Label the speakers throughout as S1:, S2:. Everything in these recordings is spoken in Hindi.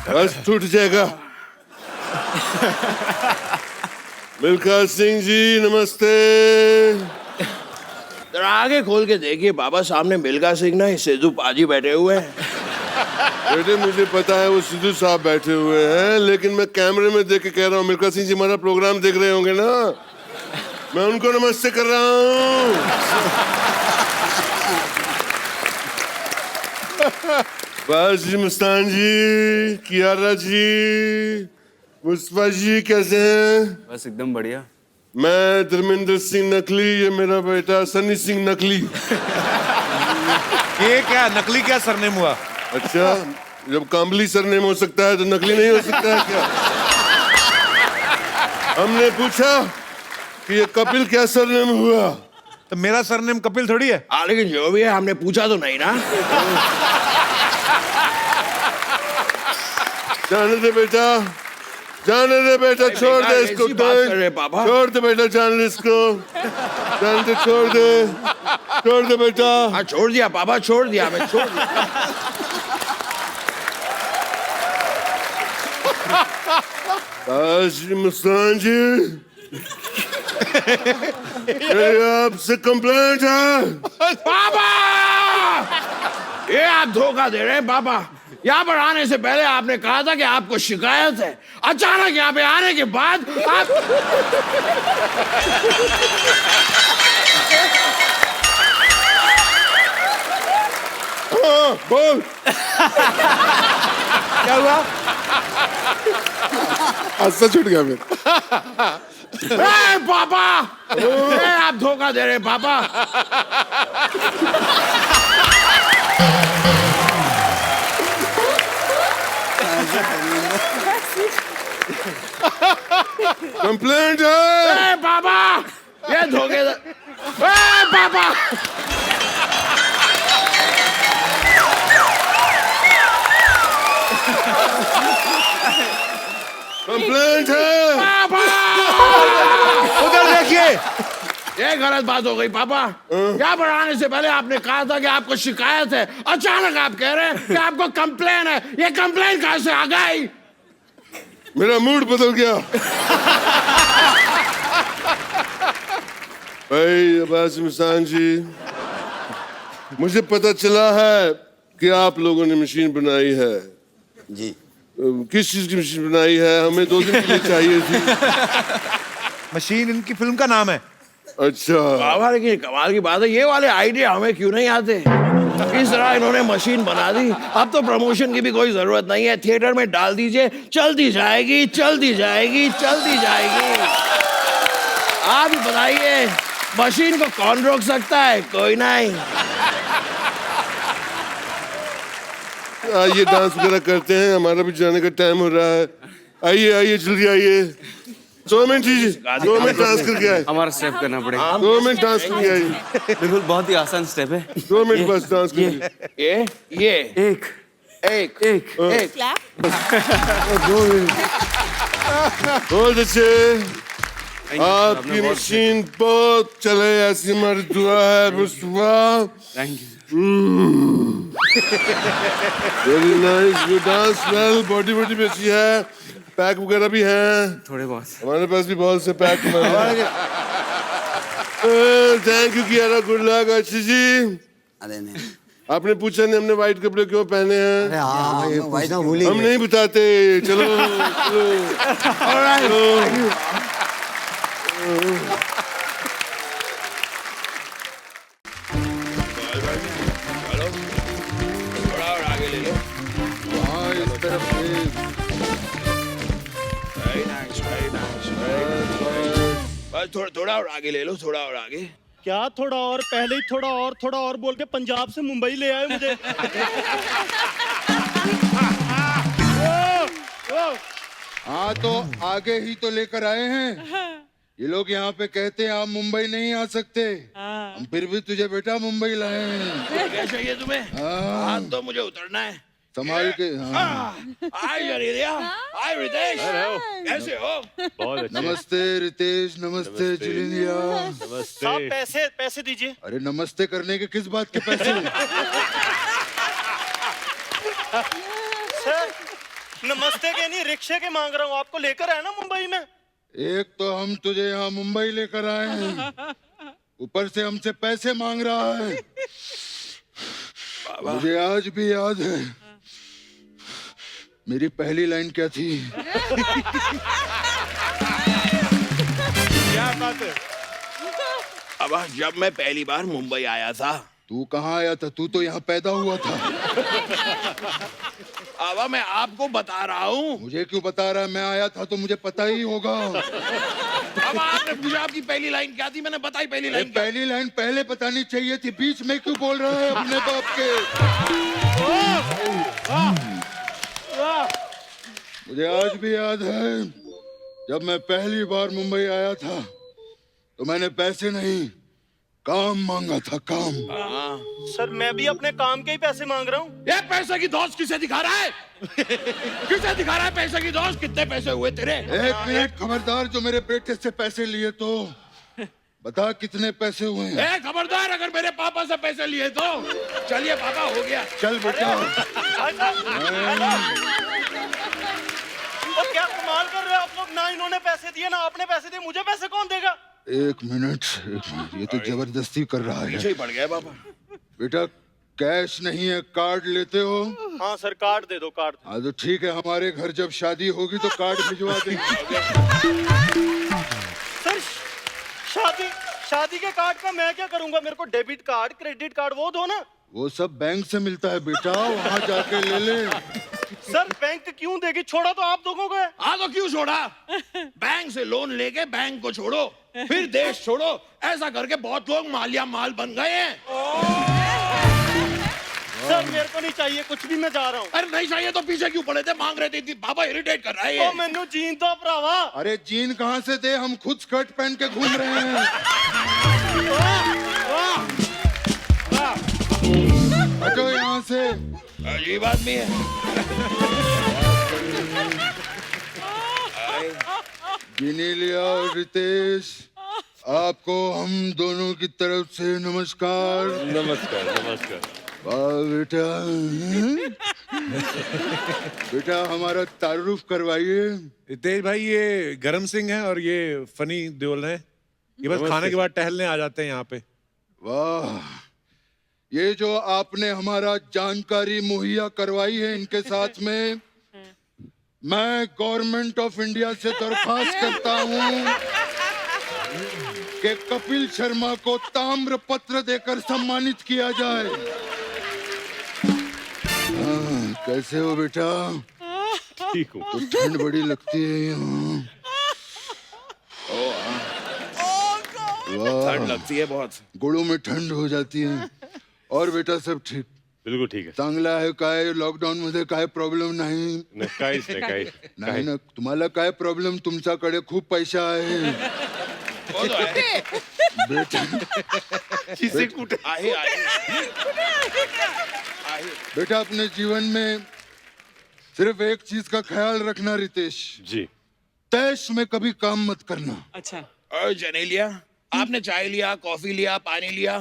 S1: बस टूट जाएगा। मिल्खा सिंह जी नमस्ते।
S2: जरा आगे खोल के देखिए बाबा, सामने मिल्खा सिंह ना सिद्धू पाजी बैठे हुए हैं।
S1: बेटे मुझे पता है वो सिद्धू साहब बैठे हुए हैं, लेकिन मैं कैमरे में देख के कह रहा हूँ मिल्खा सिंह जी हमारा प्रोग्राम देख रहे होंगे ना, मैं उनको नमस्ते कर रहा हूँ। बस जी, मुस्तान जी, कियारा जी, मुस्तफा जी कैसे हैं?
S3: बस एकदम बढ़िया।
S1: मैं धर्मेंद्र सिंह नकली, ये मेरा बेटा सनी सिंह नकली।
S4: ये क्या नकली क्या सरनेम हुआ?
S1: अच्छा, जब काम्बली सरनेम हो सकता है तो नकली नहीं हो सकता है क्या? हमने पूछा कि ये कपिल क्या सरनेम हुआ?
S4: तो मेरा सरनेम कपिल थोड़ी है।
S2: लेकिन जो भी है हमने पूछा तो नहीं ना।
S1: जाने दे बेटा, जाने दे बेटा, छोड़ दे इसको, छोड़ दे बेटा, जाने दे इसको, जाने दे, छोड़ दे बेटा।
S2: हाँ छोड़ दिया पापा, छोड़ दिया, मैं छोड़ दिया।
S1: मुस्तान जी, आपसे कंप्लेंट है।
S2: पापा, ये आप धोखा दे रहे हैं पापा। यहाँ पर आने से पहले आपने कहा था कि आपको शिकायत है, अचानक यहाँ पे आने के बाद आप
S1: बोल
S4: क्या हुआ?
S1: हादसा छूट गया फिर।
S2: पापा, आप धोखा दे रहे हैं पापा।
S1: कंप्लेंट है।
S2: पापा, ये धोखे पापा।
S1: कंप्लेंट है।
S2: पापा,
S4: उधर देखिए।
S2: ये गलत बात हो गई पापा। यहाँ पर आने से पहले आपने कहा था कि आपको शिकायत है, अचानक आप कह रहे हैं कि आपको कंप्लेन है। ये कंप्लेन कहाँ से आ गई?
S1: मेरा मूड बदल गया। भाई अब्बास मुस्तान जी, मुझे पता चला है कि आप लोगों ने मशीन बनाई है
S3: जी।
S1: किस चीज की मशीन बनाई है? हमें 2 दिन के लिए चाहिए थी।
S4: मशीन इनकी फिल्म का नाम है।
S1: अच्छा
S2: बाबा, लेकिन कमाल की बात है, ये वाले आइडिया हमें क्यों नहीं आते? इस तरह इन्होंने मशीन बना दी, अब तो प्रमोशन की भी कोई जरूरत नहीं है। थिएटर में डाल दीजिए, चलती जाएगी, चलती जाएगी, चलती जाएगी। आप ही बताइए, मशीन को कौन रोक सकता है? कोई नहीं।
S1: आइए डांस वगैरह करते हैं, हमारा भी जाने का टाइम हो रहा है। आइए आइए जल्दी आइए। 2 मिनट जी, 2 मिनट डांस करके आए।
S3: हमारा स्टेप करना पड़ेगा।
S1: 2 मिनट डांस करके आइए।
S3: बिल्कुल, बहुत ही आसान स्टेप है।
S1: 2 मिनट बस डांस करके।
S2: ये
S3: एक
S2: एक
S3: एक
S2: एक
S1: बहुत अच्छे, आपकी मशीन बहुत चले, ऐसी हमारी दुआ है Mustafa.
S3: Thank you.
S1: Very nice, you dance well, body body भी अच्छी है, पैक वगैरह भी हैं,
S3: थोड़े बहुत।
S1: हमारे पास भी बहुत से pack. Thank you Kiara, good luck. अच्छी जी,
S3: अरे नहीं,
S1: आपने पूछा नहीं हमने व्हाइट कपड़े क्यों पहने हैं? हम नहीं बताते। चलो चलो।
S2: थोड़ा और आगे ले लो।
S1: हाँ, इस तरफ से।
S2: Very nice, very nice, very nice. बस थोड़ा और आगे ले लो, थोड़ा और आगे।
S5: क्या थोड़ा और? पहले ही थोड़ा और बोल के पंजाब से मुंबई ले आए मुझे।
S6: हाँ तो आगे ही तो लेकर आए हैं। ये लोग यहाँ पे कहते हैं आप मुंबई नहीं आ सकते, हम फिर भी तुझे बेटा मुंबई लाए हैं।
S2: क्या चाहिए तुम्हें? हाथ तो मुझे उतरना है।
S6: संभाल के। हाँ।
S2: हाय जरीरिया, हाय रितेश, कैसे हो?
S6: नमस्ते रितेश, नमस्ते जिलिंदिया।
S5: साहब पैसे दीजिए।
S6: अरे नमस्ते करने के किस बात के पैसे?
S5: सर नमस्ते के नहीं रिक्शे के मांग रहा हूँ, आपको लेकर आया ना मुंबई में।
S6: एक तो हम तुझे यहाँ मुंबई लेकर आए हैं, ऊपर से हमसे पैसे मांग रहा है। मुझे आज भी याद है मेरी पहली लाइन क्या थी।
S4: क्या बात है।
S2: अब जब मैं पहली बार मुंबई आया था,
S6: तू कहाँ आया था? तू तो यहाँ पैदा हुआ था।
S2: अब मैं आपको बता रहा हूँ।
S6: मुझे क्यों बता रहा है? मैं आया था तो मुझे पता ही होगा।
S2: अब आपने पूछा आपकी पहली लाइन क्या थी, मैंने बताई पहली लाइन क्या।
S6: पहली लाइन पहले बतानी चाहिए थी, बीच में क्यों बोल रहा है अपने बाप के? मुझे आज भी याद है जब मैं पहली बार मुंबई आया था तो मैंने पैसे नहीं काम मांगा था, काम।
S5: सर मैं भी अपने काम के ही पैसे मांग रहा हूँ।
S2: ये पैसे की दोस्त किसे दिखा रहा है? किसे दिखा रहा है पैसे की दोस्त? कितने पैसे हुए तेरे?
S6: एक मिनट, खबरदार, जो मेरे बेटे से पैसे लिए तो बता कितने पैसे हुए हैं।
S2: ए खबरदार, अगर मेरे पापा से पैसे लिए तो। चलिए पापा, हो गया।
S6: चल बेटा।
S5: और क्या कमाल कर रहे हो आप लोग, ना इन्होंने पैसे दिए ना आपने पैसे दिए, मुझे पैसे कौन देगा?
S6: एक मिनट, ये तो जबरदस्ती कर रहा
S2: पीछे
S6: है।
S2: ही पड़ गया पापा।
S6: बेटा कैश नहीं है, कार्ड लेते हो?
S5: हाँ सर, कार्ड दे दो, कार्ड।
S6: हाँ तो ठीक है, हमारे घर जब शादी होगी तो कार्ड भिजवा देंगे।
S5: सर शादी के कार्ड का मैं क्या करूंगा? मेरे को डेबिट कार्ड, क्रेडिट कार्ड वो दो ना।
S6: वो सब बैंक से मिलता है बेटा, वहाँ जाके ले ले।
S5: सर बैंक क्यों देगी? छोड़ा तो आप लोगों को है।
S2: हाँ तो क्यों छोड़ा? बैंक से लोन लेके बैंक को छोड़ो, फिर देश छोड़ो। ऐसा करके बहुत लोग मालिया माल बन गए हैं।
S5: सर मेरे को नहीं चाहिए कुछ भी, मैं जा रहा हूँ।
S2: अरे नहीं चाहिए तो पीछे क्यों पड़े थे? मांग रहे थे पापा, इरिटेट कर रहा है ये।
S5: ओ मैनू जीन तो भरावा।
S6: अरे जीन कहाँ से दे, हम खुद स्कर्ट पहन के घूम रहे हैं। हटो यहाँ से।
S2: अजीब आदमी है।
S6: जिनेलिया और रितेश, आपको हम दोनों की तरफ से नमस्कार।
S1: नमस्कार नमस्कार।
S6: वाह बेटा। बेटा हमारा तारुफ करवाइए।
S4: रितेश भाई, ये गरम सिंह है और ये फनी देओल है। ये बस खाने के बाद टहलने आ जाते हैं यहाँ पे।
S6: वाह, ये जो आपने हमारा जानकारी मुहैया करवाई है, इनके साथ में मैं गवर्नमेंट ऑफ इंडिया से दरखास्त करता हूँ कि कपिल शर्मा को ताम्र पत्र देकर सम्मानित किया जाए। कैसे हो बेटा?
S1: ठीक हूँ।
S6: तो ठंड बड़ी लगती है यहाँ। वाह,
S2: ठंड लगती है बहुत।
S6: गोड़ों में ठंड हो जाती है। और बेटा सब ठीक?
S1: बिलकुल ठीक आहे.
S6: चांगला आहे काय? लॉकडाऊन मध्ये काय प्रॉब्लेम नाही?
S1: नाही, काहीच नाही काहीच
S6: नाही ना. तुम्हाला काय प्रॉब्लेम? तुमच्याकडे खूप पैसा आहे
S2: वो तो है।
S6: बेटा.
S2: किसी कुठे आहे आहे।
S6: बेटा अपने जीवन में सिर्फ एक चीज का ख्याल रखना रितेश,
S1: जी.
S6: तैश में कभी काम मत करना।
S2: और जनेलिया, आपने चाय लिया, कॉफी लिया, पानी लिया?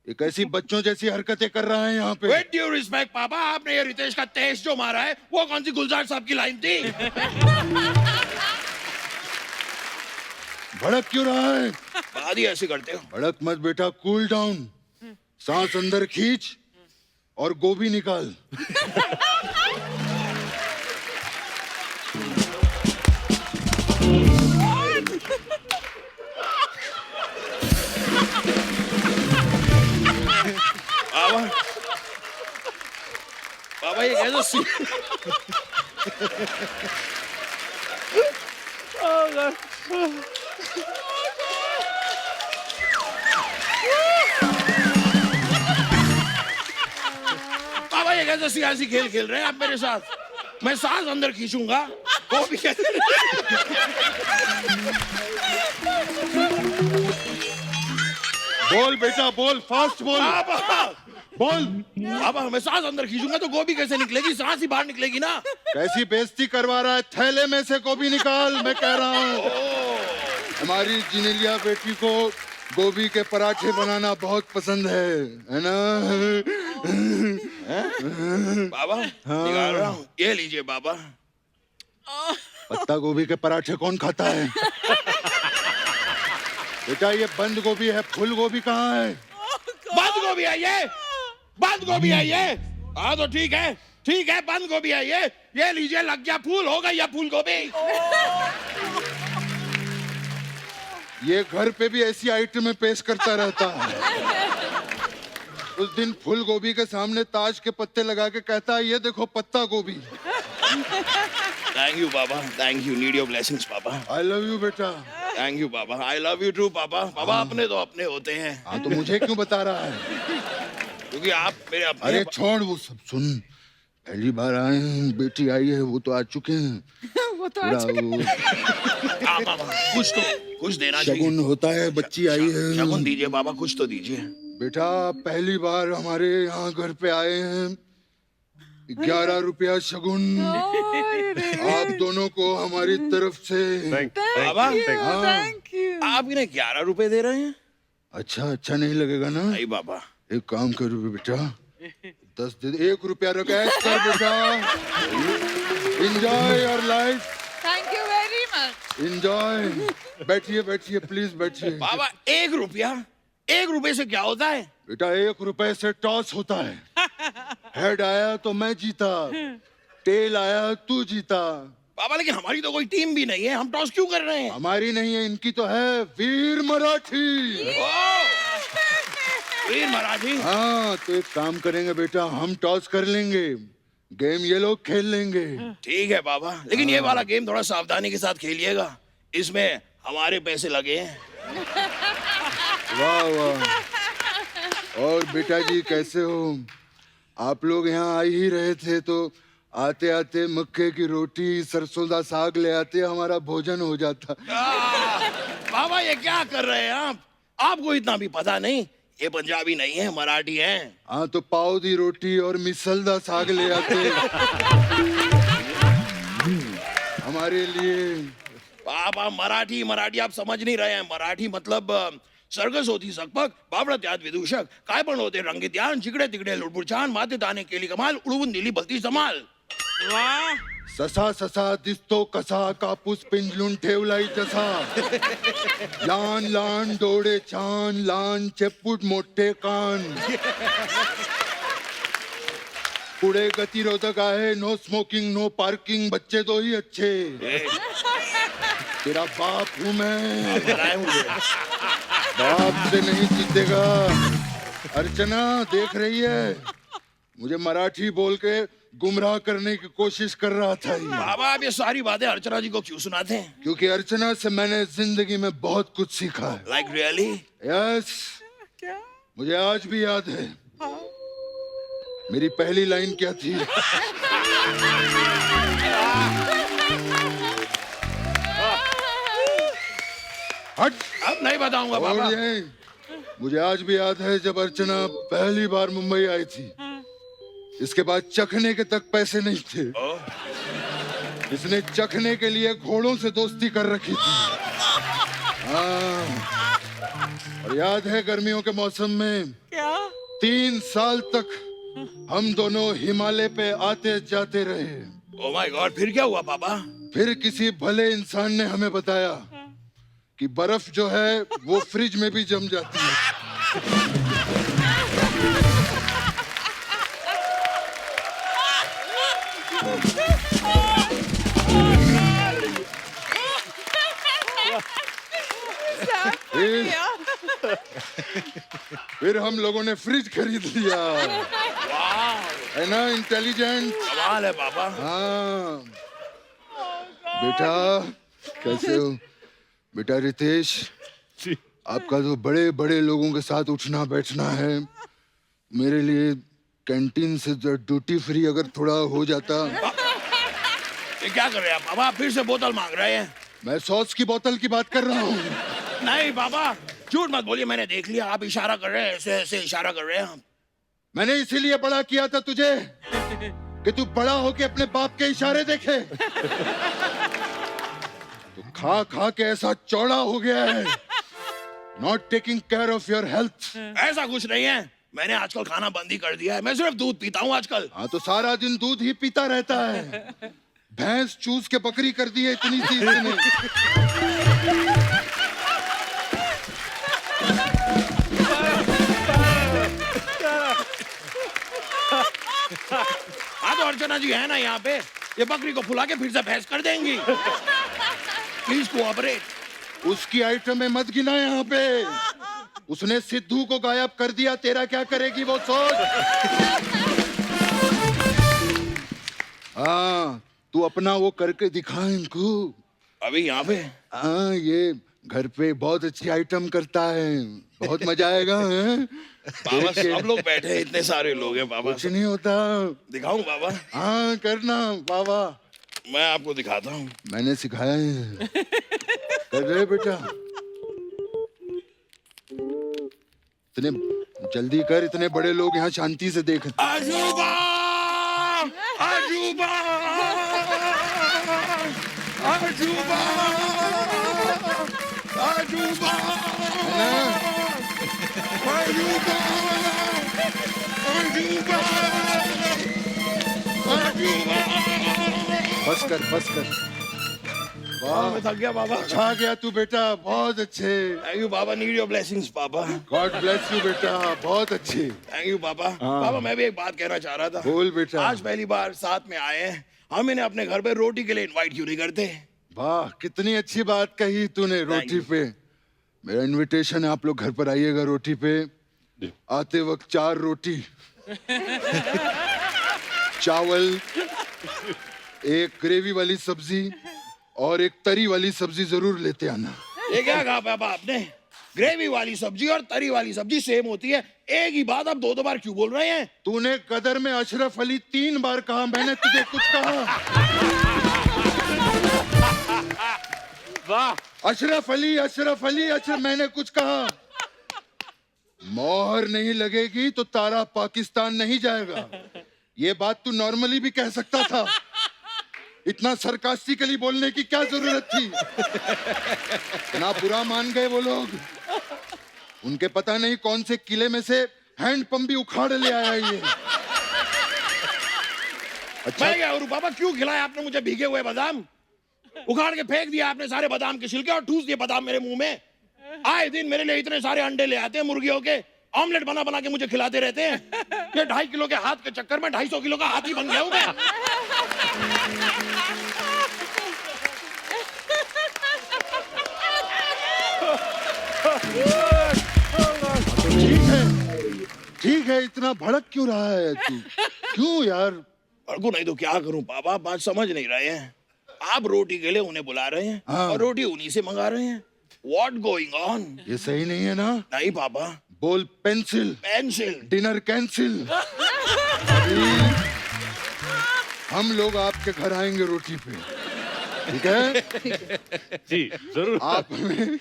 S6: एक ऐसी बच्चों जैसी हरकतें कर रहा है यहाँ पे।
S2: विद ड्यू रिस्पेक्ट पापा, आपने ये रितेश का तेज जो मारा है वो कौन सी गुलजार साहब की लाइन थी?
S6: भड़क क्यों रहा है?
S2: बात ही ऐसी करते हो।
S6: भड़क मत बेटा, कूल डाउन। सांस अंदर खींच और गोभी निकाल।
S2: पापा, पापा ये कैसे पापा ये कैसे सियासी खेल खेल रहे हैं आप मेरे साथ? मैं सांस अंदर खींचूंगा, वो भी कैसे?
S6: बोल बेटा बोल, फास्ट बोल।
S2: पापा,
S6: बोल।
S2: पापा मैं सांस अंदर खींचूंगा तो गोभी कैसे निकलेगी? सांस ही बाहर निकलेगी ना।
S6: कैसी बेइज्जती करवा रहा है? थैले में से गोभी निकाल, मैं कह रहा हूँ। हमारी जिनेलिया बेटी को गोभी के पराठे बनाना बहुत पसंद है ना?
S2: बाबा निकाल रहा हूँ, ये लीजिए बाबा।
S6: पत्ता गोभी के पराठे कौन खाता है? बेटा ये बंद गोभी है, फूल गोभी कहाँ है?
S2: बंद गोभी है ये, बंद गोभी है ये। हाँ तो ठीक है, ठीक है, बंद गोभी है ये लीजिए, लग गया फूल, हो गई ये फूल गोभी।
S6: ये घर पे भी ऐसी आइटमें पेश करता रहता है। उस दिन फूल गोभी के सामने ताश के पत्ते लगा के कहता है ये देखो पत्ता गोभी।
S2: थैंक यू पापा, thank you, need your blessings पापा।
S6: आई लव यू बेटा।
S2: थैंक यू पापा, आई लव यू टू पापा। पापा अपने तो अपने होते हैं।
S6: हाँ तो मुझे क्यों बता रहा है?
S2: क्योंकि आप मेरे अपने।
S6: अरे छोड़ वो सब, सुन पहली बार आए हैं, बेटी आई है, वो तो आ चुके हैं।
S7: वो तो आ चुके
S2: हाँ पापा, कुछ देना चाहिए।
S6: शगुन होता है, बच्ची आई है।
S2: शगुन दीजिए पापा, कुछ तो दीजिए।
S6: बेटा पहली बार हमारे यहाँ घर पे आए हैं, 11 रुपया शगुन आप दोनों को हमारी तरफ से।
S2: पापा
S7: थैंक यू।
S2: आप इन्हें 11 रुपए दे रहे हैं?
S6: अच्छा अच्छा नहीं लगेगा ना?
S2: नहीं पापा।
S6: एक काम करो बेटा, 10 दे, 1 रुपया रकैश कर बेटा। Enjoy your life,
S7: thank you very much.
S6: Enjoy. बैठिए बैठिए प्लीज बैठिए।
S2: पापा 1 रुपया, 1 रुपए से क्या होता है?
S6: बेटा 1 रुपए से टॉस होता है। हेड आया तो मैं जीता, टेल आया तू जीता।
S2: पापा लेकिन हमारी तो कोई टीम भी नहीं है, हम टॉस क्यों कर रहे हैं?
S6: हमारी नहीं है, इनकी तो है, वीर मराठी।
S2: वीर मराठी।
S6: हाँ तो एक काम करेंगे बेटा, हम टॉस कर लेंगे, गेम ये लोग खेल लेंगे।
S2: ठीक है पापा, लेकिन ये वाला गेम थोड़ा सावधानी के साथ खेलिएगा, इसमें हमारे पैसे लगे हैं।
S6: वाह वाह। और बेटा जी कैसे हो? आप लोग यहाँ आ ही रहे थे तो आते आते मक्के की रोटी सरसों का साग ले आते, हमारा भोजन हो जाता।
S2: पापा ये क्या कर रहे हैं आप? आपको इतना भी पता नहीं, ये पंजाबी नहीं है, मराठी है।
S6: हाँ तो पाव दी रोटी और मिसल दा साग ले आते हमारे लिए।
S2: पापा मराठी मराठी आप समझ नहीं रहे हैं। मराठी मतलब सर्कस होती सकपक, बावळत याद विदूषक, काय पण होते रंगीत यान, जिकडे तिकडे लुडबुड छान, माते ताने केली कमाल, उडवून दिली भलती जमाल।
S6: ससा ससा दिसतो कसा, कापूस पिंजलून ठेवलाय तसा। लहान लहान डोळे छान, लहान चेपूट मोठे कान। पुढे गतिरोधक आहे, नो स्मोकिंग नो पार्किंग, बच्चे तो ही अच्छे। तेरा बाप हूं मैं,
S2: बताएं मुझे।
S6: बाप से नहीं जीतेगा। अर्चना देख रही है, मुझे मराठी बोल के गुमराह करने की कोशिश कर रहा था ये।
S2: बाबा आप ये सारी बातें अर्चना जी को क्यों सुनाते हैं?
S6: क्योंकि अर्चना से मैंने जिंदगी में बहुत कुछ सीखा है।
S2: Like really?
S6: यस,
S7: क्या?
S6: मुझे आज भी याद है। मेरी पहली लाइन क्या थी? हट।
S2: अब नहीं बताऊंगा
S6: और
S2: पापा।
S6: ये मुझे आज भी याद है जब अर्चना पहली बार मुंबई आई थी, इसके बाद चखने के तक पैसे नहीं थे। इसने चखने के लिए घोड़ों से दोस्ती कर रखी थी। हाँ, और याद है गर्मियों के मौसम में
S7: क्या?
S6: 3 साल तक हम दोनों हिमालय पे आते जाते रहे।
S2: ओह माय गॉड, फिर क्या हुआ पापा?
S6: फिर किसी भले इंसान ने हमें बताया कि बर्फ जो है वो फ्रिज में भी जम जाती है। फिर हम लोगों ने फ्रिज खरीद लिया। है ना इंटेलिजेंट?
S2: कमाल है पापा।
S6: हाँ बेटा कैसे हो? बेटा रितेश, आपका तो बड़े बड़े लोगों के साथ उठना बैठना है, मेरे लिए कैंटीन से ड्यूटी फ्री अगर थोड़ा हो जाता।
S2: ये क्या कर रहे हैं पापा? फिर से बोतल मांग रहे हैं?
S6: मैं सॉस की बोतल की बात कर रहा हूँ।
S2: नहीं पापा, झूठ मत बोलिए, मैंने देख लिया आप इशारा कर रहे हैं, ऐसे ऐसे इशारा कर रहे हैं आप।
S6: मैंने इसीलिए बड़ा किया था तुझे कि तू बड़ा होके अपने बाप के इशारे देखे। तू खा खा के ऐसा चौड़ा हो गया है, not taking care of your health.
S2: ऐसा कुछ नहीं है, मैंने आजकल खाना बंद ही कर दिया है, मैं सिर्फ दूध पीता हूँ आजकल।
S6: हाँ तो सारा दिन दूध ही पीता रहता है। भैंस चूस के बकरी कर दी है इतनी सी इसने।
S2: हाँ तो अर्चना जी है ना यहाँ पे, ये बकरी को फुला के फिर से भैंस कर देंगी। Please cooperate.
S6: उसकी आइटमें मत गिना यहाँ पे। उसने सिद्धू को गायब कर दिया, तेरा क्या करेगी वो सोच। हाँ तू अपना वो करके दिखा इनको।
S2: अभी यहाँ पे
S6: हाँ ये घर पे बहुत अच्छी आइटम करता है, बहुत मजा आएगा। हैं?
S2: बाबा सब लोग बैठे हैं, इतने सारे लोग हैं बाबा।
S6: कुछ नहीं होता।
S2: दिखाऊं बाबा?
S6: हाँ करना बाबा,
S2: मैं आपको दिखाता हूँ।
S6: मैंने सिखाया है। कर रहे बेटा, इतने जल्दी कर, इतने बड़े लोग यहाँ शांति से देख।
S2: अजूबा, अजूबा, अजूबा, अजूबा, अजूबा, अजूबा, अजूबा।
S6: बस कर बस कर। वाह
S2: मैं थक गया बाबा।
S6: छा गया तू बेटा, बहुत अच्छे।
S2: Thank you Baba, need your blessings Baba.
S6: God bless you बेटा, बहुत अच्छे।
S2: थैंक यू बाबा। बाबा मैं भी एक बात कहना चाह रहा था।
S6: बोल बेटा।
S2: आज पहली बार साथ में आए हैं, हम इन्हें अपने घर पे रोटी के लिए इनवाइट क्यों नहीं करते?
S6: वाह कितनी अच्छी बात कही तूने। रोटी पे मेरा इनविटेशन है, आप लोग घर पर आइएगा रोटी पे। आते वक्त 4 रोटी, चावल, एक ग्रेवी वाली सब्जी और एक तरी वाली सब्जी जरूर लेते आना।
S2: ये क्या कहा बाबा आपने? ग्रेवी वाली सब्जी और तरी वाली सब्जी सेम होती है, एक ही बात आप 2 बार क्यों बोल रहे हैं?
S6: तूने कदर में अशरफ अली 3 बार कहा, मैंने तुझे कुछ कहा?
S5: वाह
S6: अशरफ अली अशरफ अली अशरफ, मैंने कुछ कहा? मोहर नहीं लगेगी तो तारा पाकिस्तान नहीं जाएगा। ये बात तू नॉर्मली भी कह सकता था, इतना सरकास्टिकली बोलने की क्या जरूरत थी? ना बुरा मान गए वो लोग। उनके पता नहीं कौन से किले में से हैंड पंप भी उखाड़ ले आया ये। अच्छा
S2: मैं क्या करूं बाबा, क्यों खिलाया आपने मुझे भीगे हुए बादाम? उखाड़ के फेंक दिया आपने सारे बादाम के छिलके और ठूस दिए बादाम मेरे मुंह में। आए दिन मेरे लिए इतने सारे अंडे ले आते हैं मुर्गियों के, ऑमलेट बना बना के मुझे खिलाते रहते हैं। ये 2.5 किलो के हाथ के चक्कर में 250 किलो का हाथी बन गया हूं मैं।
S6: ठीक है, इतना भड़क क्यों रहा है तू? क्यों यार?
S2: भड़कू नहीं तो क्या करूं पापा, बात समझ नहीं रहे हैं। आप रोटी के लिए उन्हें बुला रहे हैं
S6: हाँ।
S2: और रोटी उन्हीं से मंगा रहे हैं। What going on?
S6: ये सही नहीं है ना?
S2: नहीं पापा।
S6: बोल पेंसिल।
S2: पेंसिल।
S6: Dinner cancel. हम लोग आपके घर आएंगे रोटी पे, ठीक है?
S4: जी जरूर।
S6: आप हमें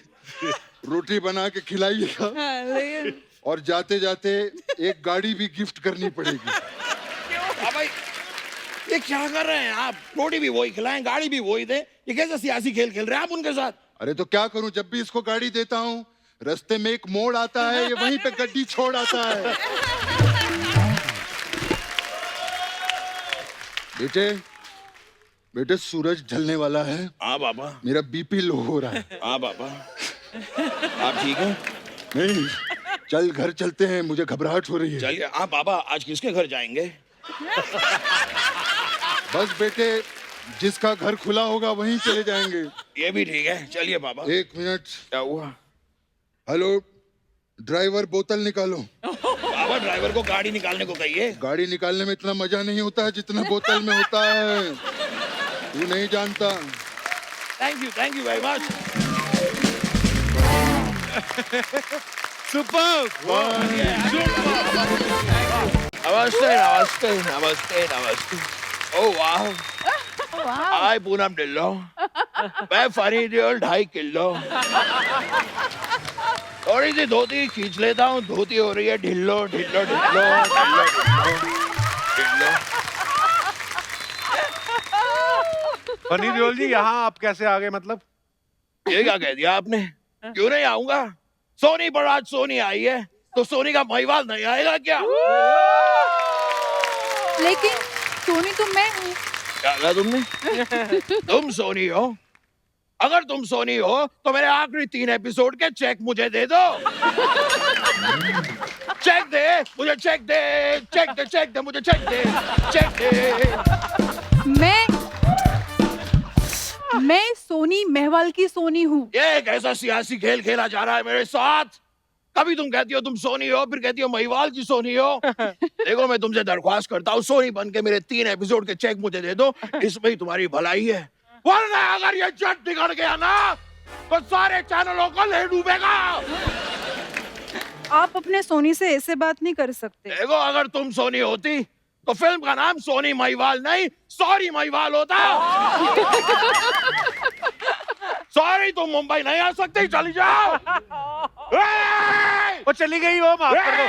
S6: रोटी बना के खिलाइएगा
S7: लेकिन
S6: और जाते जाते एक गाड़ी भी गिफ्ट करनी पड़ेगी।
S2: पापा ये क्या कर रहे हैं आप? रोटी भी वही खिलाएं, गाड़ी भी वही दे। ये कैसा सियासी खेल खेल रहे हैं आप उनके साथ?
S6: अरे तो क्या करूं, जब भी इसको गाड़ी देता हूं रास्ते में एक मोड़ आता है, ये वहीं पे गड्डी छोड़ आता है। बेटे बेटे सूरज ढलने वाला है,
S2: हाँ पापा।
S6: मेरा बीपी लो हो रहा है।
S2: हाँ पापा। आप ठीक हैं?
S6: नहीं, चल घर चलते हैं, मुझे घबराहट हो रही है।
S2: चलिए। हाँ पापा, आज किसके घर जाएंगे?
S6: बस बेटे, जिसका घर खुला होगा वहीं चले जाएंगे।
S2: ये भी ठीक है, चलिए पापा।
S6: 1 मिनट।
S2: क्या हुआ?
S6: हेलो ड्राइवर, बोतल निकालो।
S2: पापा ड्राइवर को गाड़ी निकालने को कहिए।
S6: गाड़ी निकालने में इतना मजा नहीं होता है जितना बोतल में होता है, तू नहीं जानता।
S2: Thank you very much.
S4: Super.
S2: नमस्ते नमस्ते नमस्ते नमस्ते। ओह वाह, हाय पूनम ढिल्लो, मैं फनी देओल 2.5 किलो। थोड़ी सी धोती खींच लेता हूँ, धोती हो रही है ढिल्लो ढिल्लो ढिल्लो ढिल्लो ढिल्लो।
S4: फनी देओल जी, यहाँ आप कैसे आ गए? मतलब
S2: ये क्या कह दिया आपने? क्यों नहीं आऊंगा? सोनी पर आज सोनी आई है तो सोनी का महिवाल नहीं आएगा क्या?
S7: लेकिन सोनी तो मैं हूँ।
S2: क्या कहा तुमने? तुम सोनी हो? अगर तुम सोनी हो तो मेरे आखिरी 3 एपिसोड के चेक मुझे दे दो। चेक दे, मुझे चेक दे, चेक दे, चेक दे, मुझे चेक दे, चेक दे।
S7: मैं सोनी महवाल की सोनी हूँ।
S2: ये एक ऐसा सियासी खेल खेला जा रहा है मेरे साथ। कभी तुम कहती हो तुम सोनी हो, फिर कहती हो महिवाल की सोनी हो। देखो मैं तुमसे दरख्वास्त करता हूँ, सोनी बन के मेरे 3 एपिसोड के चेक मुझे दे दो, इसमें ही तुम्हारी भलाई है। वरना अगर ये जट बिगड़ गया ना तो सारे चैनलों को ले डूबेगा।
S7: आप अपने सोनी से ऐसे बात नहीं कर सकते।
S2: देखो अगर तुम सोनी होती तो फिल्म का नाम सोनी महिवाल नहीं सॉरी महिवाल होता। सॉरी तुम मुंबई नहीं आ सकते, चली जाओ।
S4: वो चली गई, वो माफ कर दो।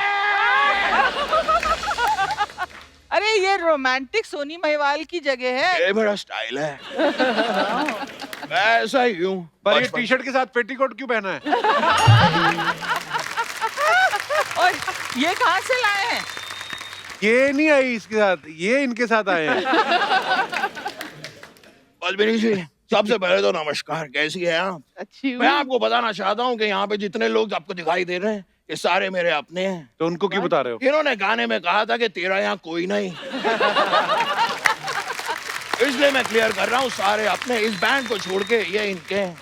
S8: अरे ये रोमांटिक सोनी महिवाल की जगह है।
S2: ये मेरा स्टाइल है। मैं ऐसा ही हूँ।
S4: पर ये टी-शर्ट के साथ पेटीकोट क्यों पहना है?
S8: और ये कहाँ से लाए हैं?
S4: ये नहीं आई इसके साथ, ये इनके साथ आए हैं।
S2: पद्मिनी जी सबसे पहले तो नमस्कार, कैसी है आप?
S8: अच्छी
S2: मैं आपको बताना चाहता हूँ कि यहाँ पे जितने लोग आपको दिखाई दे रहे हैं ये सारे मेरे अपने हैं।
S4: तो उनको क्यों बता रहे हो?
S2: इन्होंने गाने में कहा था कि तेरा यहाँ कोई नहीं। इसलिए मैं क्लियर कर रहा हूँ, सारे अपने। इस बैंड को छोड़ के ये इनके हैं।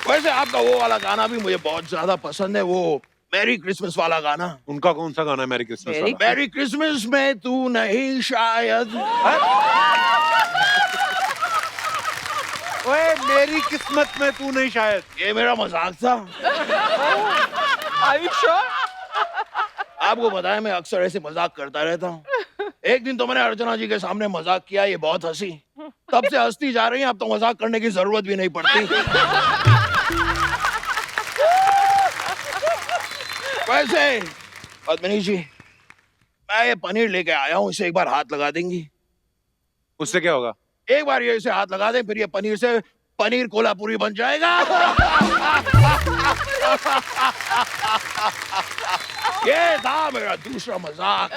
S2: वैसे आपका वो वाला गाना भी मुझे बहुत ज्यादा पसंद है, वो मैरी क्रिसमस वाला गाना।
S4: उनका कौन सा गाना है मैरी क्रिसमस वाला?
S2: मैरी क्रिसमस में तू नहीं शायद।
S4: ओए मेरी किस्मत में तू नहीं शायद।
S2: ये मेरा मजाक था।
S8: Are you sure?
S2: आपको बताया मैं अक्सर ऐसे मजाक करता रहता हूँ। एक दिन तो मैंने अर्चना जी के सामने मजाक किया, ये बहुत हंसी। तब से हंसती जा रही हैं, अब तो मजाक करने की जरूरत भी नहीं पड़ती। वैसे पद्मिनी जी मैं ये पनीर लेके आया हूँ, इसे एक बार हाथ लगा देंगी?
S4: उससे क्या होगा?
S2: एक बार ये इसे हाथ लगा दें, फिर ये पनीर से पनीर कोल्हापुरी बन जाएगा। ये था मेरा दूसरा मजाक।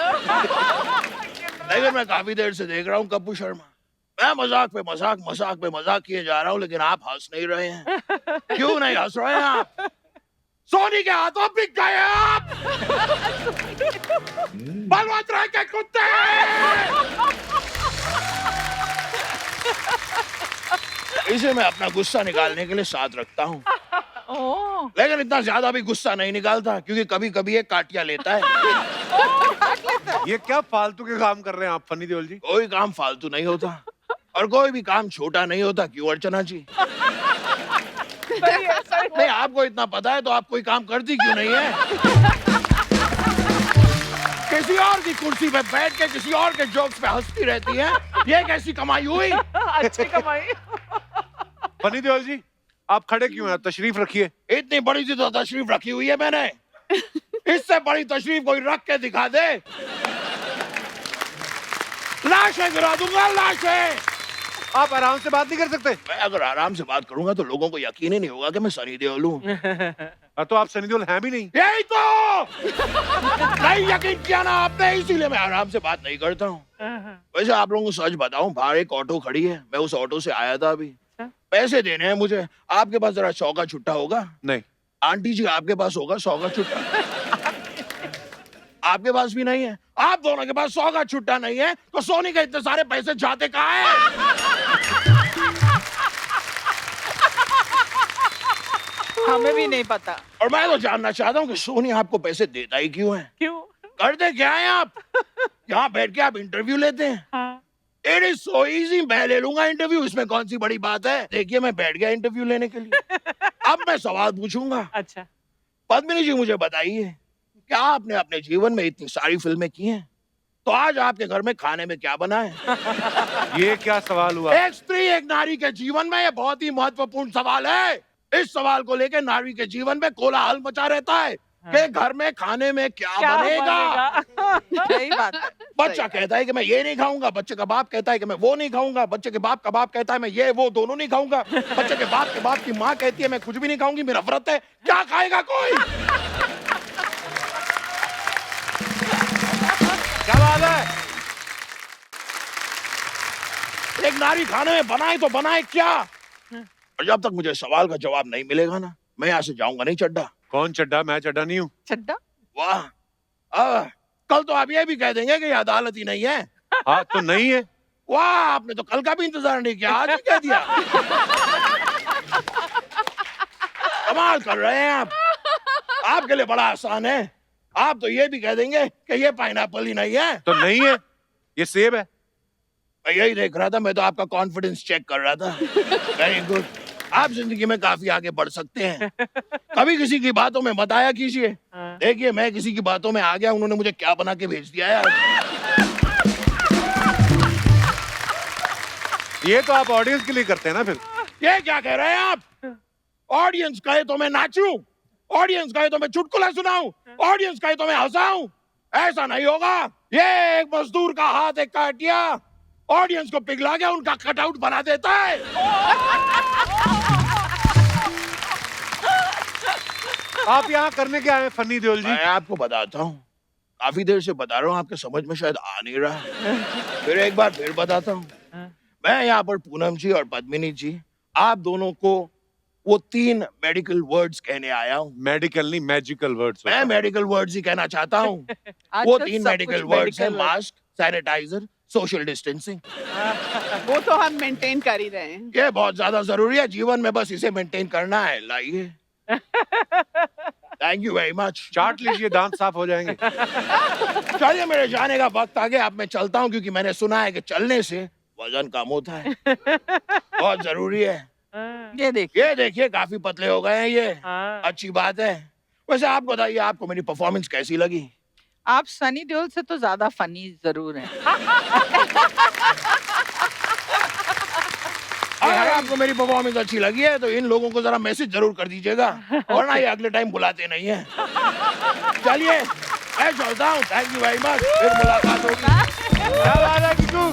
S2: लेकिन मैं काफी देर से देख रहा हूँ कप्पू शर्मा, मैं मजाक पे मजाक, मजाक पे मजाक किए जा रहा हूँ, लेकिन आप हंस नहीं रहे हैं। क्यों नहीं हंस रहे हैं आप? सोनी के हाथों बिक गए आप। बलवंत राय के कुत्ते। इसे मैं अपना गुस्सा निकालने के लिए साथ रखता हूँ, लेकिन इतना ज्यादा भी गुस्सा नहीं निकालता, क्योंकि कभी कभी ये काटिया लेता है।
S4: ये क्या फालतू के काम कर रहे हैं आप फनी देओल जी?
S2: कोई काम फालतू नहीं होता और कोई भी काम छोटा नहीं होता, क्यों अर्चना जी? नहीं, आपको इतना पता है तो आप कोई काम करती क्यों नहीं है? किसी और की कुर्सी पे बैठ के किसी और के जोक्स पे हंसती रहती है, ये कैसी कमाई हुई?
S8: अच्छी कमाई।
S4: फनी देओल जी आप खड़े क्यों हैं? तशरीफ रखिए।
S2: इतनी बड़ी सी तो तशरीफ रखी हुई है मैंने, इससे बड़ी तशरीफ कोई रख के दिखा दे, लाशें गिरा दूंगा, लाशें।
S4: आप आराम से बात नहीं कर सकते?
S2: मैं अगर आराम से बात करूंगा तो लोगों को यकीन ही नहीं होगा कि मैं सनी देओल हूँ।
S4: तो आप सनी देओल हैं भी नहीं।
S2: यही तो नहीं यकीन किया ना आपने, इसीलिए मैं आराम से बात नहीं करता हूँ। वैसे आप लोगों को सच बताऊं, बाहर एक ऑटो खड़ी है, मैं उस ऑटो से आया था अभी। पैसे देने हैं मुझे, आपके पास जरा 100 का छुट्टा होगा?
S4: नहीं।
S2: आंटी जी आपके पास होगा 100 का छुट्टा? आपके पास भी नहीं है। आप दोनों के पास 100 का छुट्टा नहीं है तो सोनी के इतने सारे पैसे जाते कहाँ हैं?
S8: हमें भी नहीं पता।
S2: और मैं तो जानना चाहता हूँ कि सोनी आपको पैसे देता ही क्यों है?
S8: क्यों?
S2: करते क्या है आप? यहाँ बैठ के आप इंटरव्यू लेते हैं।
S8: हाँ।
S2: इट इज सो इजी, मैं ले लूंगा इंटरव्यू, इसमें कौन सी बड़ी बात है? देखिए मैं बैठ गया इंटरव्यू लेने के लिए। अब मैं सवाल पूछूंगा।
S8: अच्छा।
S2: पद्मिनी जी मुझे बताइए, क्या आपने अपने जीवन में इतनी सारी फिल्में की हैं, तो आज आपके घर में खाने में क्या बना है?
S4: ये क्या सवाल हुआ?
S2: एक स्त्री एक नारी के जीवन में ये बहुत ही महत्वपूर्ण सवाल है। इस सवाल को लेकर नारी के जीवन में कोलाहल मचा रहता है कि घर में खाने में क्या बनेगा?
S8: सही बात है।
S2: बच्चा कहता है कि मैं ये नहीं खाऊंगा, बच्चे का बाप कहता है कि मैं वो नहीं खाऊंगा, बच्चे के बाप का बाप कहता है मैं ये वो दोनों नहीं खाऊंगा, बच्चे के बाप की माँ कहती है मैं कुछ भी नहीं खाऊंगी, मेरा व्रत है। क्या खाएगा कोई?
S4: क्या बात है?
S2: एक नारी खाने में बनाए तो बनाए क्या, और जब तक मुझे सवाल का जवाब नहीं मिलेगा ना, मैं यहाँ से जाऊंगा नहीं चड्डा।
S4: कौन चड्डा? मैं चड्डा नहीं हूँ।
S8: चड्डा?
S2: वाह, कल तो आप ये भी कह देंगे कि ये अदालत ही नहीं है।
S4: हाँ तो नहीं है।
S2: वाह, आपने तो कल का भी इंतजार नहीं किया, आज ही कह दिया। कमाल कर रहे हैं आप। आपके लिए बड़ा आसान है, आप तो ये भी कह देंगे कि ये पाइनएप्पल ही नहीं है।
S4: तो नहीं है, ये सेब है।
S2: मैं यही देख रहा था, मैं तो आपका कॉन्फिडेंस चेक कर रहा था। वेरी गुड, आप जिंदगी में काफी आगे बढ़ सकते हैं। कभी किसी की बातों में मत आया कीजिए। देखिए, मैं किसी की बातों में आ गया, उन्होंने मुझे क्या बना के भेज दिया यार।
S4: ये तो आप ऑडियंस के लिए करते हैं ना फिर।
S2: ये क्या कह रहे हैं आप? ऑडियंस कहे तो मैं नाचूं, ऑडियंस कहे तो मैं चुटकुला सुनाऊं, ऑडियंस कहे तो मैं हंसाऊं, ऐसा नहीं होगा। ये एक मजदूर का हाथ एक काटिया ऑडियंस को पिघला गया, उनका कटआउट बना देता है।
S4: आप यहाँ करने क्या आए फनी देओल जी?
S2: मैं आपको बताता हूँ, काफी देर से बता रहा हूँ, आपके समझ में शायद आ नहीं रहा। फिर एक बार फिर बताता हूँ। मैं यहाँ पर पूनम जी और पद्मिनी जी, आप दोनों को वो 3 मेडिकल वर्ड्स कहने आया हूँ।
S4: मेडिकल नहीं, मैजिकल वर्ड्स।
S2: मैं मेडिकल वर्ड्स ही कहना चाहता हूँ। वो
S8: आजकल
S2: 3
S8: सब
S2: मेडिकल
S8: कुछ
S2: वर्ड्स हैं,
S8: medical word।
S2: Mask, sanitiser, social distancing.
S8: वो तो हम मेंटेन कर ही रहे हैं।
S2: ये बहुत ज्यादा जरूरी है जीवन में, बस इसे मेंटेन करना है। लाइए। Thank you very much.
S4: चाट लीजिए, दांत साफ हो जाएंगे।
S2: चलिए, मेरे जाने का वक्त आ गया, अब मैं चलता हूँ, क्योंकि मैंने सुना है कि चलने से वजन कम होता है, बहुत जरूरी है।
S8: ये देखिए।
S2: ये देखिए, काफी पतले हो गए हैं ये। अच्छी बात है। वैसे आप बताइए, आपको मेरी परफॉर्मेंस कैसी लगी?
S8: आप सनी देओल से तो ज्यादा फनी जरूर हैं।
S2: अगर आपको मेरी परफॉर्मेंस अच्छी लगी है तो इन लोगों को जरा मैसेज जरूर कर दीजिएगा, वरना ये अगले टाइम बुलाते नहीं है। चलिए, मैं चलता हूँ। थैंक यू वेरी मच, फिर मुलाकात होगी।
S4: क्या बात है किटू?